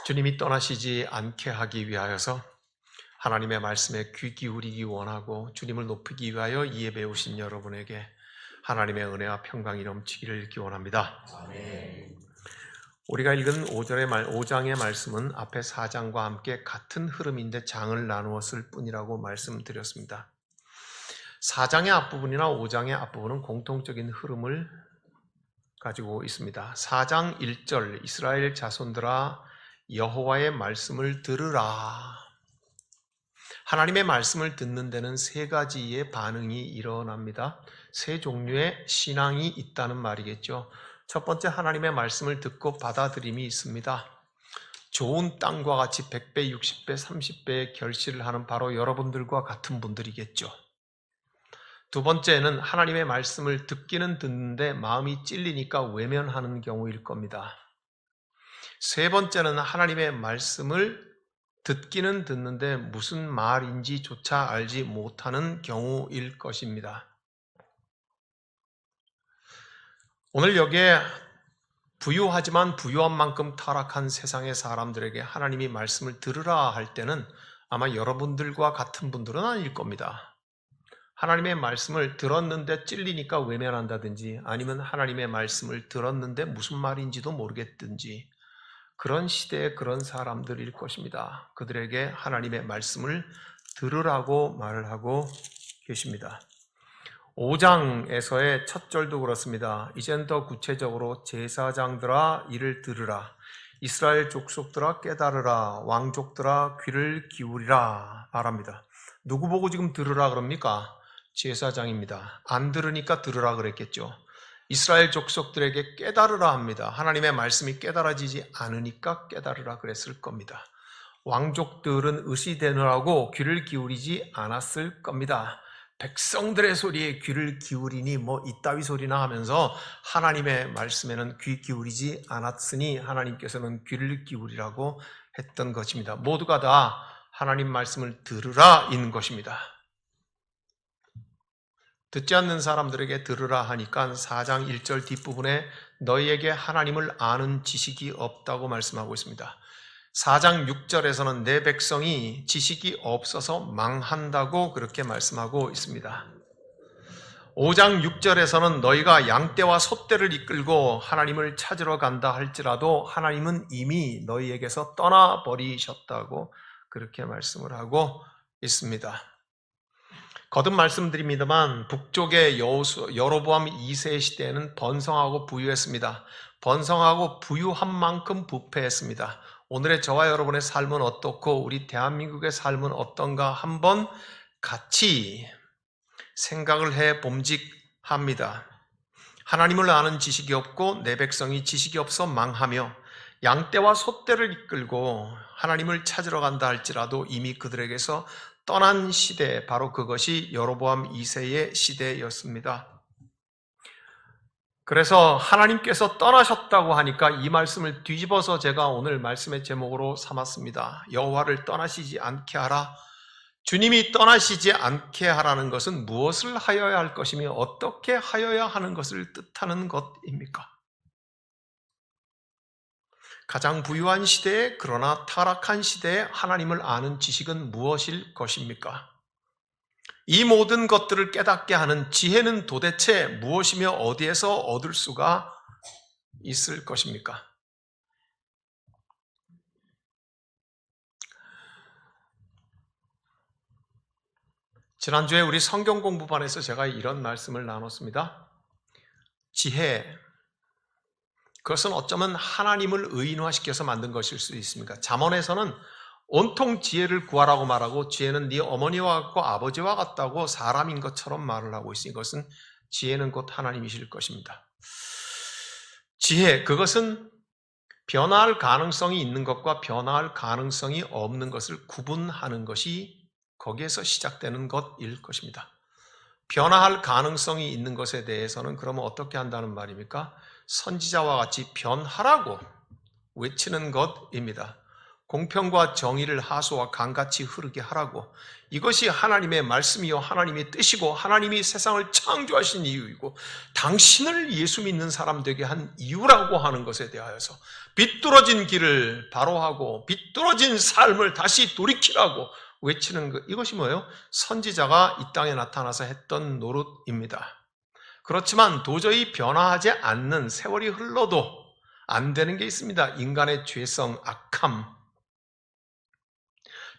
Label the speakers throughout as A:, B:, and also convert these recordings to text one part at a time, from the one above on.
A: 주님이 떠나시지 않게 하기 위하여서 하나님의 말씀에 귀 기울이기 원하고 주님을 높이기 위하여 이 예배 오신 여러분에게 하나님의 은혜와 평강이 넘치기를 기원합니다. 우리가 읽은 5장의 말씀은 앞에 4장과 함께 같은 흐름인데 장을 나누었을 뿐이라고 말씀드렸습니다. 4장의 앞부분이나 5장의 앞부분은 공통적인 흐름을 가지고 있습니다. 4장 1절 이스라엘 자손들아 여호와의 말씀을 들으라. 하나님의 말씀을 듣는 데는 세 가지의 반응이 일어납니다. 세 종류의 신앙이 있다는 말이겠죠. 첫 번째, 하나님의 말씀을 듣고 받아들임이 있습니다. 좋은 땅과 같이 100배, 60배, 30배의 결실을 하는 바로 여러분들과 같은 분들이겠죠. 두 번째는 하나님의 말씀을 듣기는 듣는데 마음이 찔리니까 외면하는 경우일 겁니다. 세 번째는 하나님의 말씀을 듣기는 듣는데 무슨 말인지조차 알지 못하는 경우일 것입니다. 오늘 여기에 부유하지만 부유한 만큼 타락한 세상의 사람들에게 하나님이 말씀을 들으라 할 때는 아마 여러분들과 같은 분들은 아닐 겁니다. 하나님의 말씀을 들었는데 찔리니까 외면한다든지 아니면 하나님의 말씀을 들었는데 무슨 말인지도 모르겠든지 그런 시대에 그런 사람들일 것입니다. 그들에게 하나님의 말씀을 들으라고 말을 하고 계십니다. 5장에서의 첫 절도 그렇습니다. 이젠 더 구체적으로 제사장들아 이를 들으라. 이스라엘 족속들아 깨달으라. 왕족들아 귀를 기울이라 말합니다. 누구 보고 지금 들으라 그럽니까? 제사장입니다. 안 들으니까 들으라 그랬겠죠. 이스라엘 족속들에게 깨달으라 합니다. 하나님의 말씀이 깨달아지지 않으니까 깨달으라 그랬을 겁니다. 왕족들은 의시되느라고 귀를 기울이지 않았을 겁니다. 백성들의 소리에 귀를 기울이니 뭐 이따위 소리나 하면서 하나님의 말씀에는 귀 기울이지 않았으니 하나님께서는 귀를 기울이라고 했던 것입니다. 모두가 다 하나님 말씀을 들으라 인 것입니다. 듣지 않는 사람들에게 들으라 하니까 4장 1절 뒷부분에 너희에게 하나님을 아는 지식이 없다고 말씀하고 있습니다. 4장 6절에서는 내 백성이 지식이 없어서 망한다고 그렇게 말씀하고 있습니다. 5장 6절에서는 너희가 양떼와 소떼를 이끌고 하나님을 찾으러 간다 할지라도 하나님은 이미 너희에게서 떠나버리셨다고 그렇게 말씀을 하고 있습니다. 거듭 말씀드립니다만 북쪽의 여로보암 2세 시대에는 번성하고 부유했습니다. 번성하고 부유한 만큼 부패했습니다. 오늘의 저와 여러분의 삶은 어떻고 우리 대한민국의 삶은 어떤가 한번 같이 생각을 해 봄직합니다. 하나님을 아는 지식이 없고 내 백성이 지식이 없어 망하며 양떼와 소떼를 이끌고 하나님을 찾으러 간다 할지라도 이미 그들에게서 떠난 시대, 바로 그것이 여로보암 2세의 시대였습니다. 그래서 하나님께서 떠나셨다고 하니까 이 말씀을 뒤집어서 제가 오늘 말씀의 제목으로 삼았습니다. 여호와를 떠나시지 않게 하라. 주님이 떠나시지 않게 하라는 것은 무엇을 하여야 할 것이며 어떻게 하여야 하는 것을 뜻하는 것입니까? 가장 부유한 시대에 그러나 타락한 시대에 하나님을 아는 지식은 무엇일 것입니까? 이 모든 것들을 깨닫게 하는 지혜는 도대체 무엇이며 어디에서 얻을 수가 있을 것입니까? 지난주에 우리 성경 공부반에서 제가 이런 말씀을 나눴습니다. 지혜, 그것은 어쩌면 하나님을 의인화시켜서 만든 것일 수 있습니다. 잠언에서는 온통 지혜를 구하라고 말하고 지혜는 네 어머니와 같고 아버지와 같다고 사람인 것처럼 말을 하고 있으니 이것은 지혜는 곧 하나님이실 것입니다. 지혜, 그것은 변화할 가능성이 있는 것과 변화할 가능성이 없는 것을 구분하는 것이 거기에서 시작되는 것일 것입니다. 변화할 가능성이 있는 것에 대해서는 그러면 어떻게 한다는 말입니까? 선지자와 같이 변하라고 외치는 것입니다. 공평과 정의를 하수와 강같이 흐르게 하라고. 이것이 하나님의 말씀이요 하나님의 뜻이고 하나님이 세상을 창조하신 이유이고 당신을 예수 믿는 사람 되게 한 이유라고 하는 것에 대하여서 비뚤어진 길을 바로하고 비뚤어진 삶을 다시 돌이키라고 외치는 것, 이것이 뭐예요? 선지자가 이 땅에 나타나서 했던 노릇입니다. 그렇지만 도저히 변화하지 않는, 세월이 흘러도 안 되는 게 있습니다. 인간의 죄성, 악함.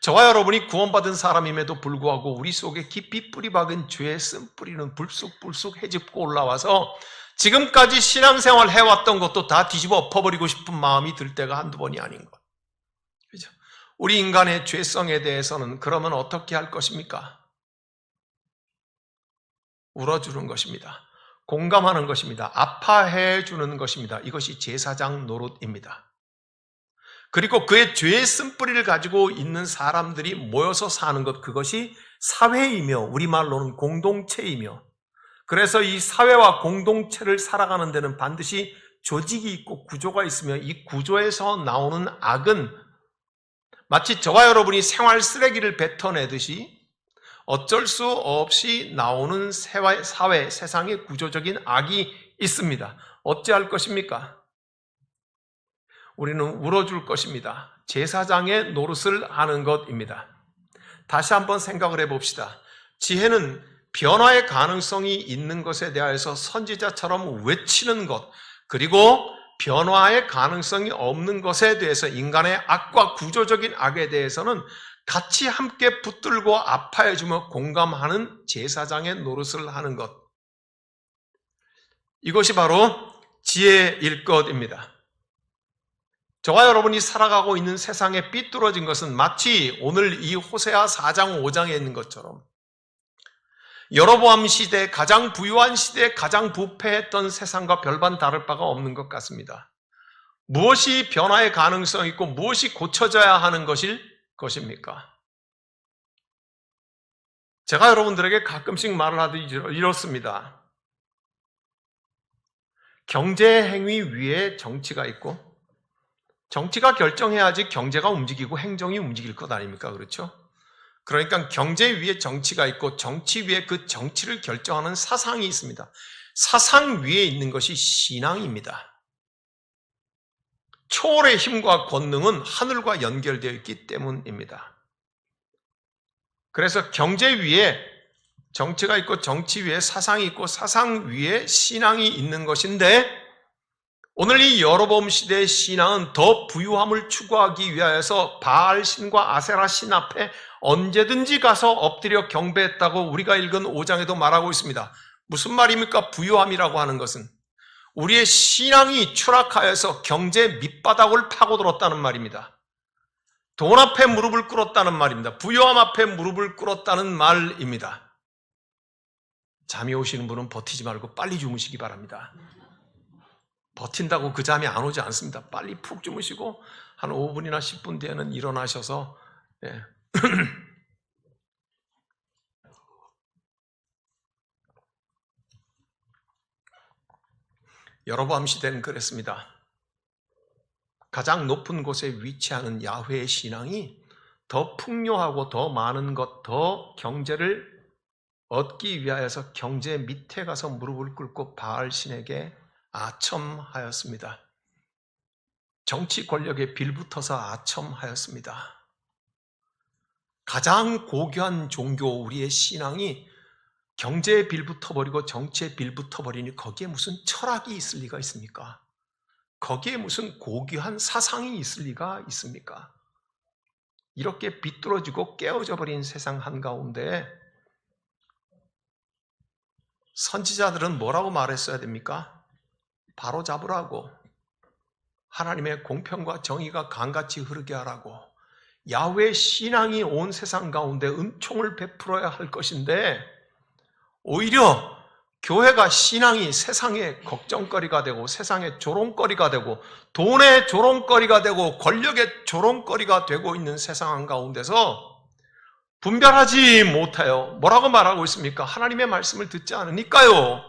A: 저와 여러분이 구원받은 사람임에도 불구하고 우리 속에 깊이 뿌리박은 죄의 쓴뿌리는 불쑥불쑥 헤집고 올라와서 지금까지 신앙생활 해왔던 것도 다 뒤집어 엎어버리고 싶은 마음이 들 때가 한두 번이 아닌 것. 그죠? 우리 인간의 죄성에 대해서는 그러면 어떻게 할 것입니까? 울어주는 것입니다. 공감하는 것입니다. 아파해 주는 것입니다. 이것이 제사장 노릇입니다. 그리고 그의 죄의 쓴뿌리를 가지고 있는 사람들이 모여서 사는 것, 그것이 사회이며 우리말로는 공동체이며, 그래서 이 사회와 공동체를 살아가는 데는 반드시 조직이 있고 구조가 있으며 이 구조에서 나오는 악은 마치 저와 여러분이 생활 쓰레기를 뱉어내듯이 어쩔 수 없이 나오는 사회, 세상의 구조적인 악이 있습니다. 어찌할 것입니까? 우리는 울어줄 것입니다. 제사장의 노릇을 하는 것입니다. 다시 한번 생각을 해봅시다. 지혜는 변화의 가능성이 있는 것에 대하여서 선지자처럼 외치는 것, 그리고 변화의 가능성이 없는 것에 대해서 인간의 악과 구조적인 악에 대해서는 같이 함께 붙들고 아파해주며 공감하는 제사장의 노릇을 하는 것, 이것이 바로 지혜일 것입니다. 저와 여러분이 살아가고 있는 세상에 삐뚤어진 것은 마치 오늘 이 호세아 4장 5장에 있는 것처럼 여로보암 시대, 가장 부유한 시대에 가장 부패했던 세상과 별반 다를 바가 없는 것 같습니다. 무엇이 변화의 가능성이 있고 무엇이 고쳐져야 하는 것입니까? 제가 여러분들에게 가끔씩 말을 하듯이 이렇습니다. 경제 행위 위에 정치가 있고 정치가 결정해야지 경제가 움직이고 행정이 움직일 것 아닙니까? 그렇죠? 그러니까 경제 위에 정치가 있고 정치 위에 그 정치를 결정하는 사상이 있습니다. 사상 위에 있는 것이 신앙입니다. 초월의 힘과 권능은 하늘과 연결되어 있기 때문입니다. 그래서 경제 위에 정치가 있고 정치 위에 사상이 있고 사상 위에 신앙이 있는 것인데, 오늘 이 여로보암 시대의 신앙은 더 부유함을 추구하기 위하여서 바알 신과 아세라 신 앞에 언제든지 가서 엎드려 경배했다고 우리가 읽은 5장에도 말하고 있습니다. 무슨 말입니까? 부유함이라고 하는 것은 우리의 신앙이 추락하여서 경제 밑바닥을 파고들었다는 말입니다. 돈 앞에 무릎을 꿇었다는 말입니다. 부유함 앞에 무릎을 꿇었다는 말입니다. 잠이 오시는 분은 버티지 말고 빨리 주무시기 바랍니다. 버틴다고 그 잠이 안 오지 않습니다. 빨리 푹 주무시고 한 5분이나 10분 뒤에는 일어나셔서 여로보암 시대는 그랬습니다. 가장 높은 곳에 위치하는 야훼의 신앙이 더 풍요하고 더 많은 것, 더 경제를 얻기 위하여서 경제 밑에 가서 무릎을 꿇고 바알 신에게 아첨하였습니다. 정치 권력에 빌붙어서 아첨하였습니다. 가장 고귀한 종교, 우리의 신앙이 경제에 빌붙어버리고 정치에 빌붙어버리니 거기에 무슨 철학이 있을 리가 있습니까? 거기에 무슨 고귀한 사상이 있을 리가 있습니까? 이렇게 비뚤어지고 깨어져 버린 세상 한가운데 선지자들은 뭐라고 말했어야 됩니까? 바로잡으라고, 하나님의 공평과 정의가 강같이 흐르게 하라고, 야훼 신앙이 온 세상 가운데 은총을 베풀어야 할 것인데 오히려 교회가, 신앙이 세상의 걱정거리가 되고 세상의 조롱거리가 되고 돈의 조롱거리가 되고 권력의 조롱거리가 되고 있는 세상 한가운데서 분별하지 못하여 뭐라고 말하고 있습니까? 하나님의 말씀을 듣지 않으니까요.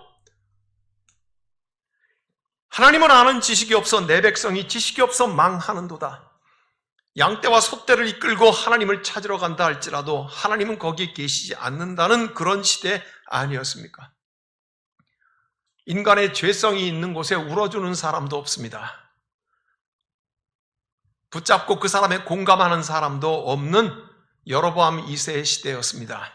A: 하나님을 아는 지식이 없어 내 백성이 지식이 없어 망하는도다. 양떼와 소떼를 이끌고 하나님을 찾으러 간다 할지라도 하나님은 거기에 계시지 않는다는 그런 시대 아니었습니까? 인간의 죄성이 있는 곳에 울어주는 사람도 없습니다. 붙잡고 그 사람에 공감하는 사람도 없는 여로보암 2세의 시대였습니다.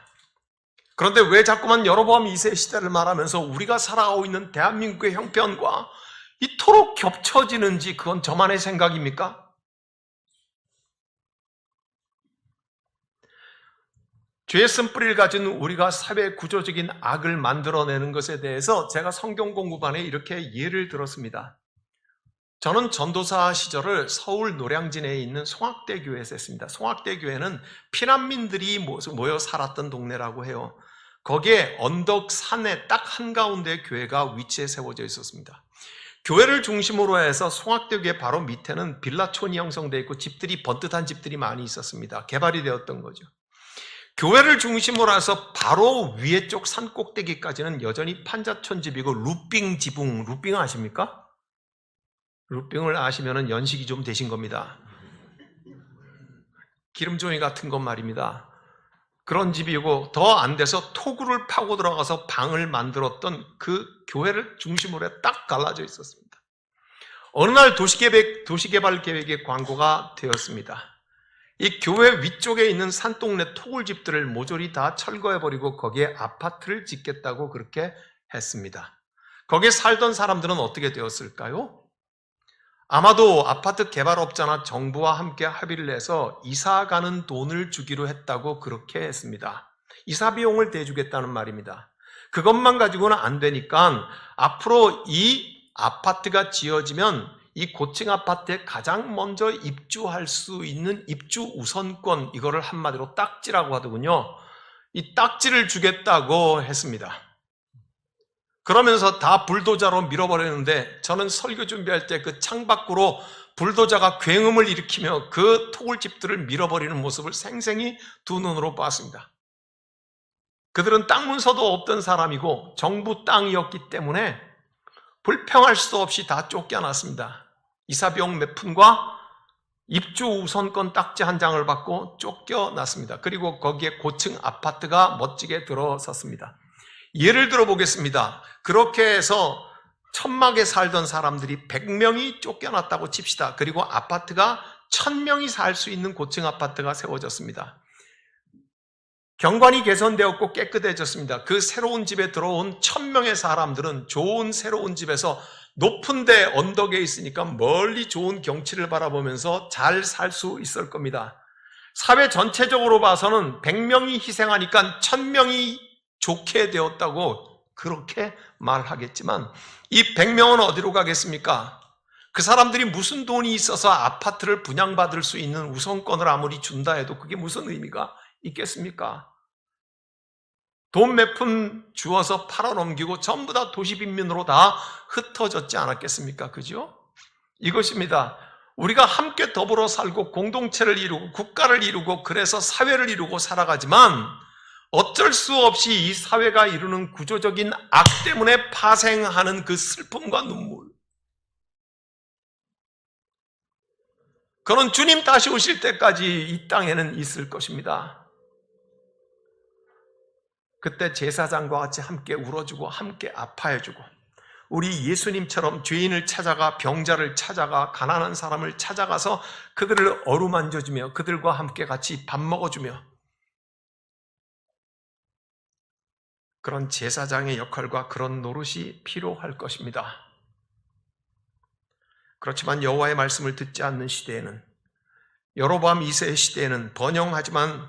A: 그런데 왜 자꾸만 여로보암 2세의 시대를 말하면서 우리가 살아가고 있는 대한민국의 형편과 이토록 겹쳐지는지 그건 저만의 생각입니까? 죄의 쓴뿌리를 가진 우리가 사회 구조적인 악을 만들어내는 것에 대해서 제가 성경 공부반에 이렇게 예를 들었습니다. 저는 전도사 시절을 서울 노량진에 있는 송악대 교회에서 했습니다. 송악대 교회는 피난민들이 모여 살았던 동네라고 해요. 거기에 언덕 산에 딱 한가운데 교회가 위치해 세워져 있었습니다. 교회를 중심으로 해서 송악대 교회 바로 밑에는 빌라촌이 형성되어 있고 집들이 번듯한 집들이 많이 있었습니다. 개발이 되었던 거죠. 교회를 중심으로 해서 바로 위에 쪽 산 꼭대기까지는 여전히 판자촌 집이고 루빙 지붕, 루빙 아십니까? 루빙을 아시면 연식이 좀 되신 겁니다. 기름종이 같은 것 말입니다. 그런 집이고 더 안 돼서 토구를 파고 들어가서 방을 만들었던 그 교회를 중심으로 해 딱 갈라져 있었습니다. 어느 날 도시개발 계획의 광고가 되었습니다. 이 교회 위쪽에 있는 산동네 토굴집들을 모조리 다 철거해버리고 거기에 아파트를 짓겠다고 그렇게 했습니다. 거기에 살던 사람들은 어떻게 되었을까요? 아마도 아파트 개발업자나 정부와 함께 합의를 해서 이사 가는 돈을 주기로 했다고 그렇게 했습니다. 이사 비용을 대주겠다는 말입니다. 그것만 가지고는 안 되니까 앞으로 이 아파트가 지어지면 이 고층 아파트에 가장 먼저 입주할 수 있는 입주 우선권, 이거를 한마디로 딱지라고 하더군요. 이 딱지를 주겠다고 했습니다. 그러면서 다 불도저로 밀어버렸는데 저는 설교 준비할 때 그 창밖으로 불도저가 굉음을 일으키며 그 토굴집들을 밀어버리는 모습을 생생히 두 눈으로 봤습니다. 그들은 땅 문서도 없던 사람이고 정부 땅이었기 때문에 불평할 수 없이 다 쫓겨났습니다. 이사비용 몇 푼과 입주 우선권 딱지 한 장을 받고 쫓겨났습니다. 그리고 거기에 고층 아파트가 멋지게 들어섰습니다. 예를 들어 보겠습니다. 그렇게 해서 천막에 살던 사람들이 100명이 쫓겨났다고 칩시다. 그리고 아파트가 1000명이 살 수 있는 고층 아파트가 세워졌습니다. 경관이 개선되었고 깨끗해졌습니다. 그 새로운 집에 들어온 1000명의 사람들은 좋은 새로운 집에서 높은 데 언덕에 있으니까 멀리 좋은 경치를 바라보면서 잘 살 수 있을 겁니다. 사회 전체적으로 봐서는 100명이 희생하니까 1000명이 좋게 되었다고 그렇게 말하겠지만 이 100명은 어디로 가겠습니까? 그 사람들이 무슨 돈이 있어서 아파트를 분양받을 수 있는 우선권을 아무리 준다 해도 그게 무슨 의미가 있겠습니까? 돈 몇 푼 주어서 팔아넘기고 전부 다 도시빈민으로 다 흩어졌지 않았겠습니까? 그죠? 이것입니다. 우리가 함께 더불어 살고 공동체를 이루고 국가를 이루고 그래서 사회를 이루고 살아가지만 어쩔 수 없이 이 사회가 이루는 구조적인 악 때문에 파생하는 그 슬픔과 눈물, 그는 주님 다시 오실 때까지 이 땅에는 있을 것입니다. 그때 제사장과 같이 함께 울어주고 함께 아파해주고 우리 예수님처럼 죄인을 찾아가 병자를 찾아가 가난한 사람을 찾아가서 그들을 어루만져주며 그들과 함께 같이 밥 먹어주며 그런 제사장의 역할과 그런 노릇이 필요할 것입니다. 그렇지만 여호와의 말씀을 듣지 않는 시대에는, 여로보암 2세의 시대에는, 번영하지만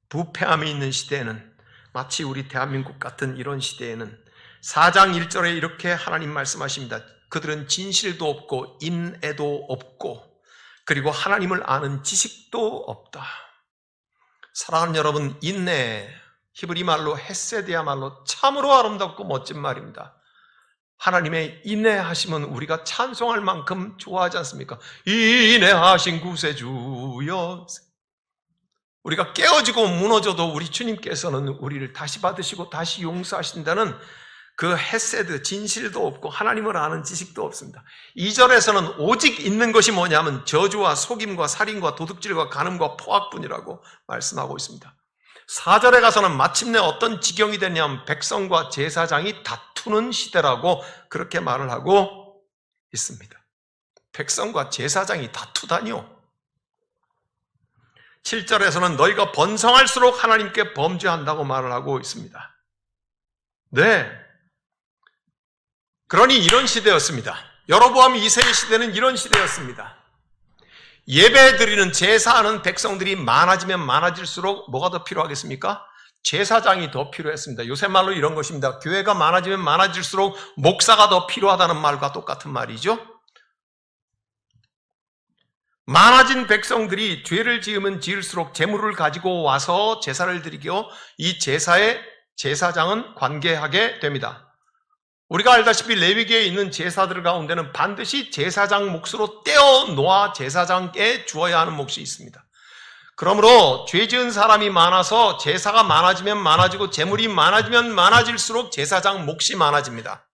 A: 부패함이 있는 시대에는, 마치 우리 대한민국 같은 이런 시대에는 4장 1절에 이렇게 하나님 말씀하십니다. 그들은 진실도 없고 인애도 없고 그리고 하나님을 아는 지식도 없다. 사랑하는 여러분, 인애, 히브리 말로 헤세드야말로 참으로 아름답고 멋진 말입니다. 하나님의 인애하심은 우리가 찬송할 만큼 좋아하지 않습니까? 인애하신 구세주여. 우리가 깨어지고 무너져도 우리 주님께서는 우리를 다시 받으시고 다시 용서하신다는 그 헤세드, 진실도 없고 하나님을 아는 지식도 없습니다. 2절에서는 오직 있는 것이 뭐냐면 저주와 속임과 살인과 도둑질과 간음과 포악뿐이라고 말씀하고 있습니다. 4절에 가서는 마침내 어떤 지경이 됐냐면 백성과 제사장이 다투는 시대라고 그렇게 말을 하고 있습니다. 백성과 제사장이 다투다니요. 7절에서는 너희가 번성할수록 하나님께 범죄한다고 말을 하고 있습니다. 네. 그러니 이런 시대였습니다. 여로보암 2세의 시대는 이런 시대였습니다. 예배 드리는 제사하는 백성들이 많아지면 많아질수록 뭐가 더 필요하겠습니까? 제사장이 더 필요했습니다. 요새 말로 이런 것입니다. 교회가 많아지면 많아질수록 목사가 더 필요하다는 말과 똑같은 말이죠. 많아진 백성들이 죄를 지으면 지을수록 재물을 가지고 와서 제사를 드리고 이 제사에 제사장은 관계하게 됩니다. 우리가 알다시피 레위기에 있는 제사들 가운데는 반드시 제사장 몫으로 떼어 놓아 제사장께 주어야 하는 몫이 있습니다. 그러므로 죄 지은 사람이 많아서 제사가 많아지면 많아지고 재물이 많아지면 많아질수록 제사장 몫이 많아집니다.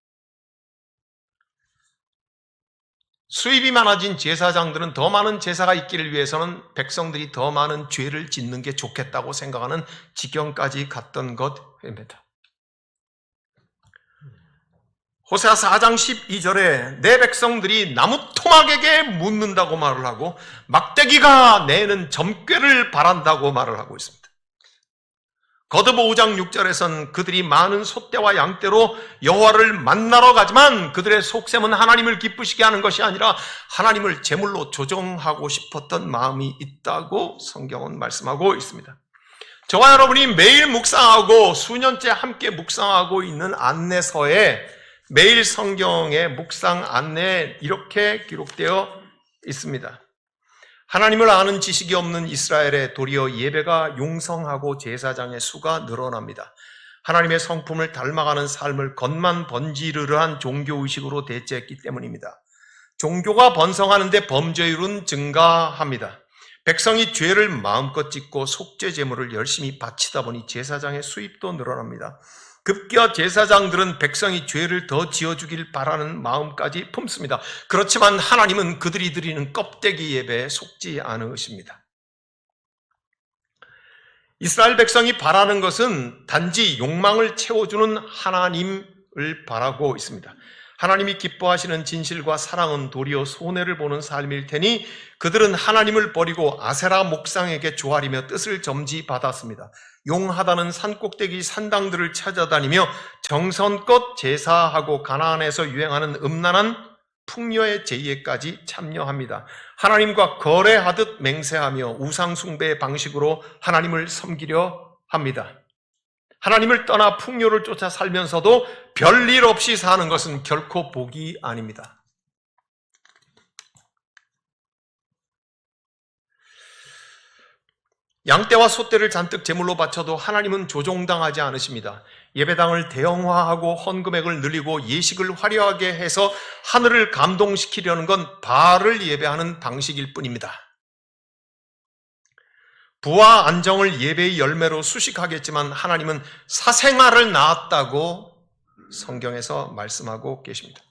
A: 수입이 많아진 제사장들은 더 많은 제사가 있기를 위해서는 백성들이 더 많은 죄를 짓는 게 좋겠다고 생각하는 지경까지 갔던 것입니다. 호세아 4장 12절에 내 백성들이 나무 토막에게 묻는다고 말을 하고 막대기가 내는 점괘를 바란다고 말을 하고 있습니다. 거듭 5장 6절에서는 그들이 많은 소떼와 양떼로 여호와를 만나러 가지만 그들의 속셈은 하나님을 기쁘시게 하는 것이 아니라 하나님을 제물로 조정하고 싶었던 마음이 있다고 성경은 말씀하고 있습니다. 저와 여러분이 매일 묵상하고 수년째 함께 묵상하고 있는 안내서에 매일 성경의 묵상 안내에 이렇게 기록되어 있습니다. 하나님을 아는 지식이 없는 이스라엘에 도리어 예배가 용성하고 제사장의 수가 늘어납니다. 하나님의 성품을 닮아가는 삶을 겉만 번지르르한 종교의식으로 대체했기 때문입니다. 종교가 번성하는데 범죄율은 증가합니다. 백성이 죄를 마음껏 짓고 속죄 제물을 열심히 바치다 보니 제사장의 수입도 늘어납니다. 급기야 제사장들은 백성이 죄를 더 지어주길 바라는 마음까지 품습니다. 그렇지만 하나님은 그들이 드리는 껍데기 예배에 속지 않으십니다. 이스라엘 백성이 바라는 것은 단지 욕망을 채워주는 하나님을 바라고 있습니다. 하나님이 기뻐하시는 진실과 사랑은 도리어 손해를 보는 삶일 테니 그들은 하나님을 버리고 아세라 목상에게 조아리며 뜻을 점지받았습니다. 용하다는 산꼭대기 산당들을 찾아다니며 정성껏 제사하고 가나안에서 유행하는 음란한 풍요의 제의에까지 참여합니다. 하나님과 거래하듯 맹세하며 우상숭배의 방식으로 하나님을 섬기려 합니다. 하나님을 떠나 풍요를 쫓아 살면서도 별일 없이 사는 것은 결코 복이 아닙니다. 양떼와 소떼를 잔뜩 제물로 바쳐도 하나님은 조종당하지 않으십니다. 예배당을 대형화하고 헌금액을 늘리고 예식을 화려하게 해서 하늘을 감동시키려는 건 바알을 예배하는 방식일 뿐입니다. 부와 안정을 예배의 열매로 수식하겠지만 하나님은 사생아를 낳았다고 성경에서 말씀하고 계십니다.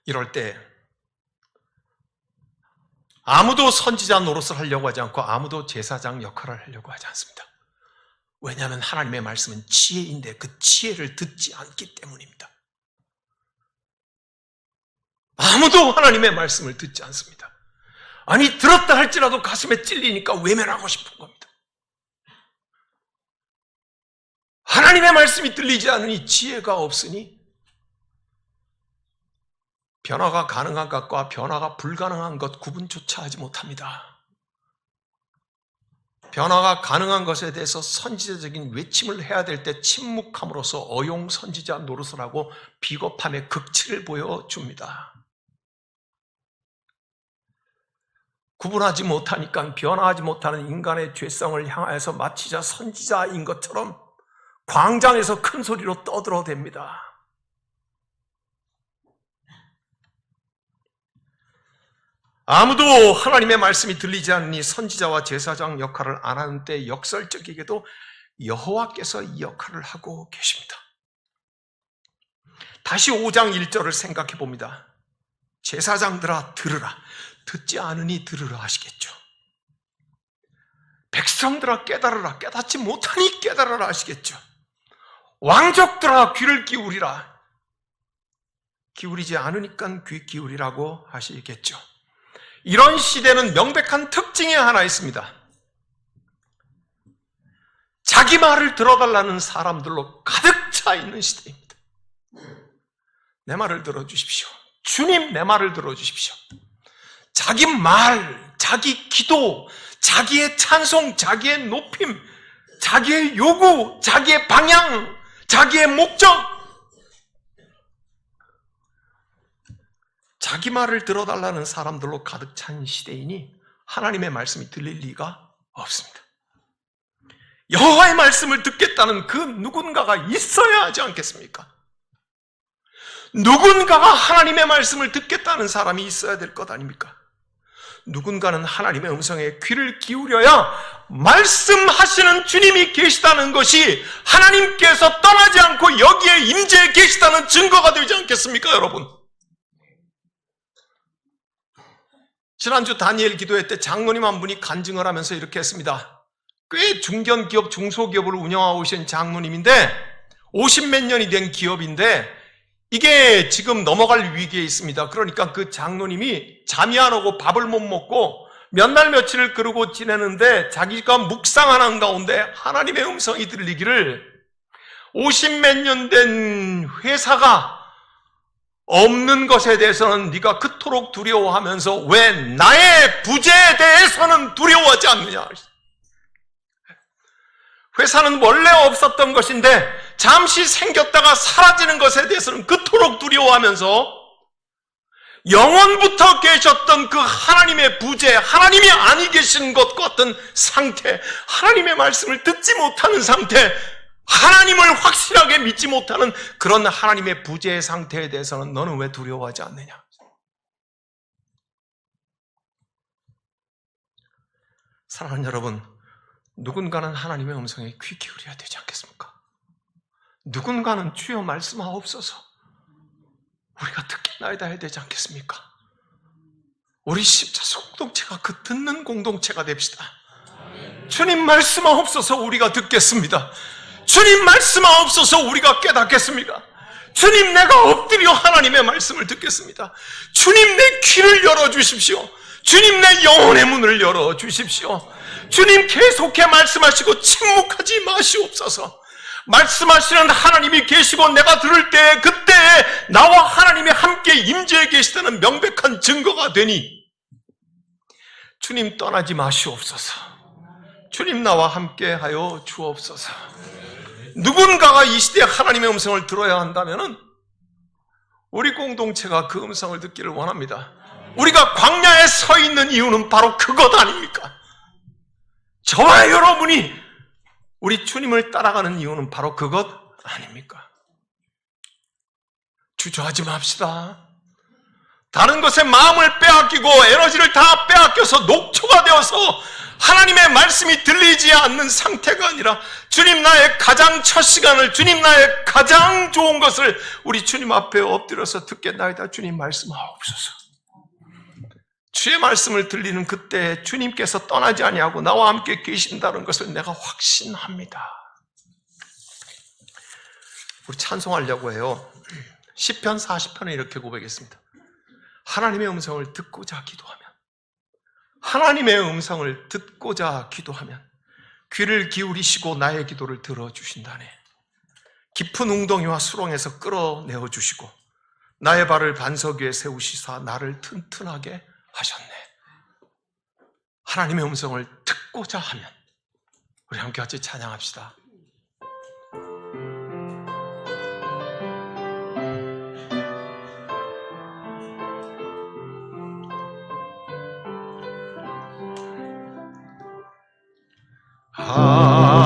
A: 이럴 때 아무도 선지자 노릇을 하려고 하지 않고 아무도 제사장 역할을 하려고 하지 않습니다. 왜냐하면 하나님의 말씀은 지혜인데 그 지혜를 듣지 않기 때문입니다. 아무도 하나님의 말씀을 듣지 않습니다. 아니 들었다 할지라도 가슴에 찔리니까 외면하고 싶은 겁니다. 하나님의 말씀이 들리지 않으니 지혜가 없으니 변화가 가능한 것과 변화가 불가능한 것 구분조차 하지 못합니다. 변화가 가능한 것에 대해서 선지자적인 외침을 해야 될 때 침묵함으로써 어용 선지자 노릇을 하고 비겁함의 극치를 보여줍니다. 구분하지 못하니까 변화하지 못하는 인간의 죄성을 향하여서 마치 선지자인 것처럼 광장에서 큰 소리로 떠들어댑니다. 아무도 하나님의 말씀이 들리지 않으니 선지자와 제사장 역할을 안 하는 때 역설적이게도 여호와께서 이 역할을 하고 계십니다. 다시 5장 1절을 생각해 봅니다. 제사장들아 들으라, 듣지 않으니 들으라 하시겠죠. 백성들아 깨달으라, 깨닫지 못하니 깨달으라 하시겠죠. 왕족들아 귀를 기울이라, 기울이지 않으니까 귀 기울이라고 하시겠죠. 이런 시대는 명백한 특징이 하나 있습니다. 자기 말을 들어달라는 사람들로 가득 차 있는 시대입니다. 내 말을 들어주십시오. 주님 내 말을 들어주십시오. 자기 말, 자기 기도, 자기의 찬송, 자기의 높임, 자기의 요구, 자기의 방향, 자기의 목적, 자기 말을 들어달라는 사람들로 가득 찬 시대이니 하나님의 말씀이 들릴 리가 없습니다. 여호와의 말씀을 듣겠다는 그 누군가가 있어야 하지 않겠습니까? 누군가가 하나님의 말씀을 듣겠다는 사람이 있어야 될 것 아닙니까? 누군가는 하나님의 음성에 귀를 기울여야 말씀하시는 주님이 계시다는 것이 하나님께서 떠나지 않고 여기에 임재해 계시다는 증거가 되지 않겠습니까, 여러분? 지난주 다니엘 기도회 때 장로님 한 분이 간증을 하면서 이렇게 했습니다. 꽤 중견기업, 중소기업을 운영하고 계신 장로님인데 50몇 년이 된 기업인데 이게 지금 넘어갈 위기에 있습니다. 그러니까 그 장로님이 잠이 안 오고 밥을 못 먹고 몇 날 며칠을 그러고 지내는데 자기가 묵상하는 가운데 하나님의 음성이 들리기를 50몇 년 된 회사가 없는 것에 대해서는 네가 그토록 두려워하면서 왜 나의 부재에 대해서는 두려워하지 않느냐. 회사는 원래 없었던 것인데 잠시 생겼다가 사라지는 것에 대해서는 그토록 두려워하면서 영원부터 계셨던 그 하나님의 부재, 하나님이 아니 계시는 것 같은 상태, 하나님의 말씀을 듣지 못하는 상태, 하나님을 확실하게 믿지 못하는 그런 하나님의 부재의 상태에 대해서는 너는 왜 두려워하지 않느냐? 사랑하는 여러분, 누군가는 하나님의 음성에 귀 기울여야 되지 않겠습니까? 누군가는 주여 말씀하옵소서 우리가 듣겠나이다 해야 되지 않겠습니까? 우리 십자수 공동체가 그 듣는 공동체가 됩시다. 주님 말씀하옵소서 우리가 듣겠습니다. 주님 말씀하옵소서 우리가 깨닫겠습니다. 주님 내가 엎드려 하나님의 말씀을 듣겠습니다. 주님 내 귀를 열어주십시오. 주님 내 영혼의 문을 열어주십시오. 주님 계속해 말씀하시고 침묵하지 마시옵소서. 말씀하시는 하나님이 계시고 내가 들을 때 그때에 나와 하나님이 함께 임재해 계시다는 명백한 증거가 되니 주님 떠나지 마시옵소서. 주님 나와 함께 하여 주옵소서. 누군가가 이 시대에 하나님의 음성을 들어야 한다면 우리 공동체가 그 음성을 듣기를 원합니다. 우리가 광야에 서 있는 이유는 바로 그것 아닙니까? 저와 여러분이 우리 주님을 따라가는 이유는 바로 그것 아닙니까? 주저하지 맙시다. 다른 것에 마음을 빼앗기고 에너지를 다 빼앗겨서 녹초가 되어서 하나님의 말씀이 들리지 않는 상태가 아니라 주님 나의 가장 첫 시간을, 주님 나의 가장 좋은 것을 우리 주님 앞에 엎드려서 듣겠나이다. 주님 말씀하옵소서. 주의 말씀을 들리는 그때 주님께서 떠나지 아니하고 나와 함께 계신다는 것을 내가 확신합니다. 우리 찬송하려고 해요. 시편 40편에 이렇게 고백했습니다. 하나님의 음성을 듣고자 기도하면, 하나님의 음성을 듣고자 기도하면 귀를 기울이시고 나의 기도를 들어주신다네. 깊은 웅덩이와 수렁에서 끌어내어 주시고 나의 발을 반석 위에 세우시사 나를 튼튼하게 하셨네. 하나님의 음성을 듣고자 하면 우리 함께 같이 찬양합시다.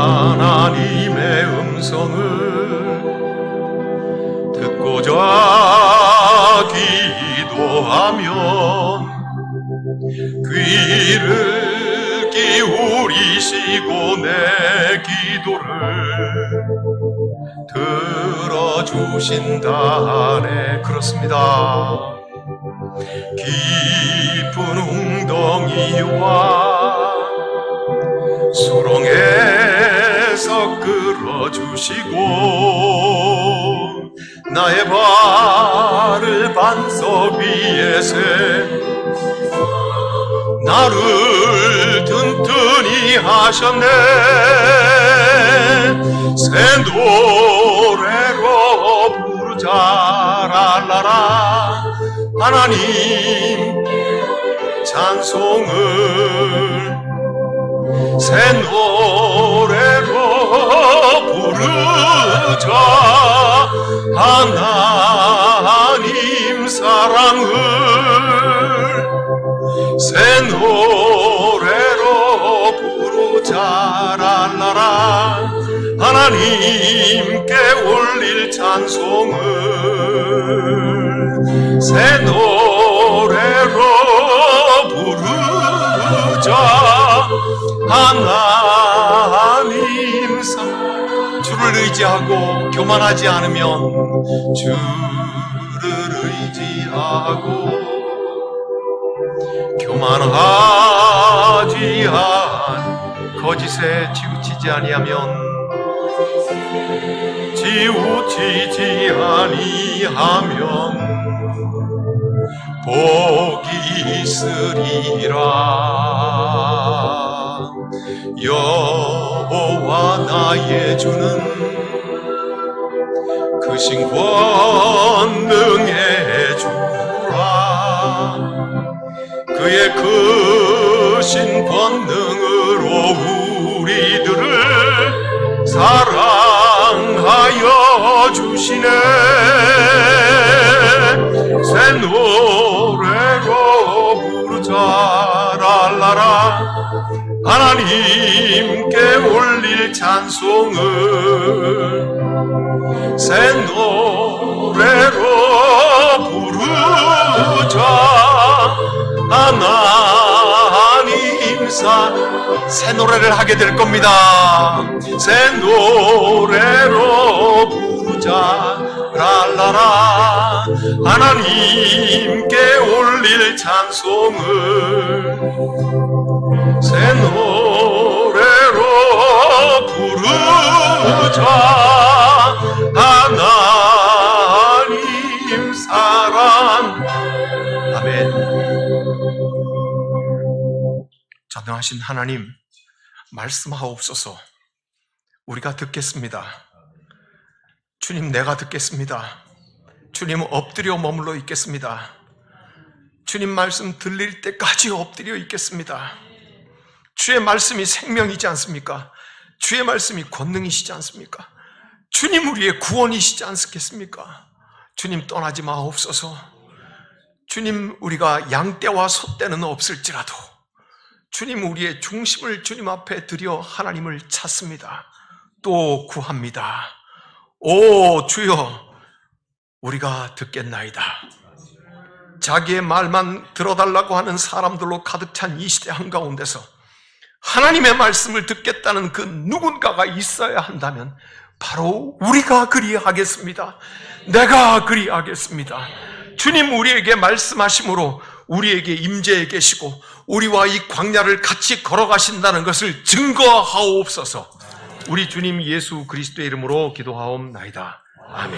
A: 하나님의 음성을 듣고자 기도하면 귀를 기울이시고 내 기도를 들어주신다네. 그렇습니다. 깊은 웅덩이와 수렁에서 끌어주시고 나의 발을 반석 위에 세 나를 튼튼히 하셨네. 새 노래로 부르자 랄라라. 하나님 찬송을 새 노래로 부르자. 하나님 사랑을 새 노래로 부르자 랄라라. 하나님께 올릴 찬송을 새 노래로 부르자. 하나님 주를 의지하고 교만하지 않으면 주를 의지하고 교만하지 않 거짓에 치우치지 아니하면 복이 있으리라. 여호와 나의 주는 크신 권능의 주라. 그의 크신 권능으로 우리들을 사랑하여 주시네. 새 노래로 부르자 랄라라. 하나님께 올릴 찬송을 새 노래로 부르자. 하나님 새 노래를 하게 될 겁니다. 새 노래로 부르자 랄라라. 하나님께 올릴 찬송을 새 노래로 부르자. 하나님 사랑. 아멘. 전능하신 하나님, 말씀하옵소서. 우리가 듣겠습니다. 주님, 내가 듣겠습니다. 주님, 엎드려 머물러 있겠습니다. 주님 말씀 들릴 때까지 엎드려 있겠습니다. 주의 말씀이 생명이지 않습니까? 주의 말씀이 권능이시지 않습니까? 주님, 우리의 구원이시지 않겠습니까? 주님, 떠나지 마옵소서. 주님, 우리가 양떼와 소떼는 없을지라도 주님, 우리의 중심을 주님 앞에 드려 하나님을 찾습니다. 또 구합니다. 오 주여, 우리가 듣겠나이다. 자기의 말만 들어달라고 하는 사람들로 가득 찬 이 시대 한가운데서 하나님의 말씀을 듣겠다는 그 누군가가 있어야 한다면 바로 우리가 그리하겠습니다. 내가 그리하겠습니다. 주님, 우리에게 말씀하심으로 우리에게 임재해 계시고 우리와 이 광야를 같이 걸어가신다는 것을 증거하옵소서. 우리 주님 예수 그리스도의 이름으로 기도하옵나이다. 아멘.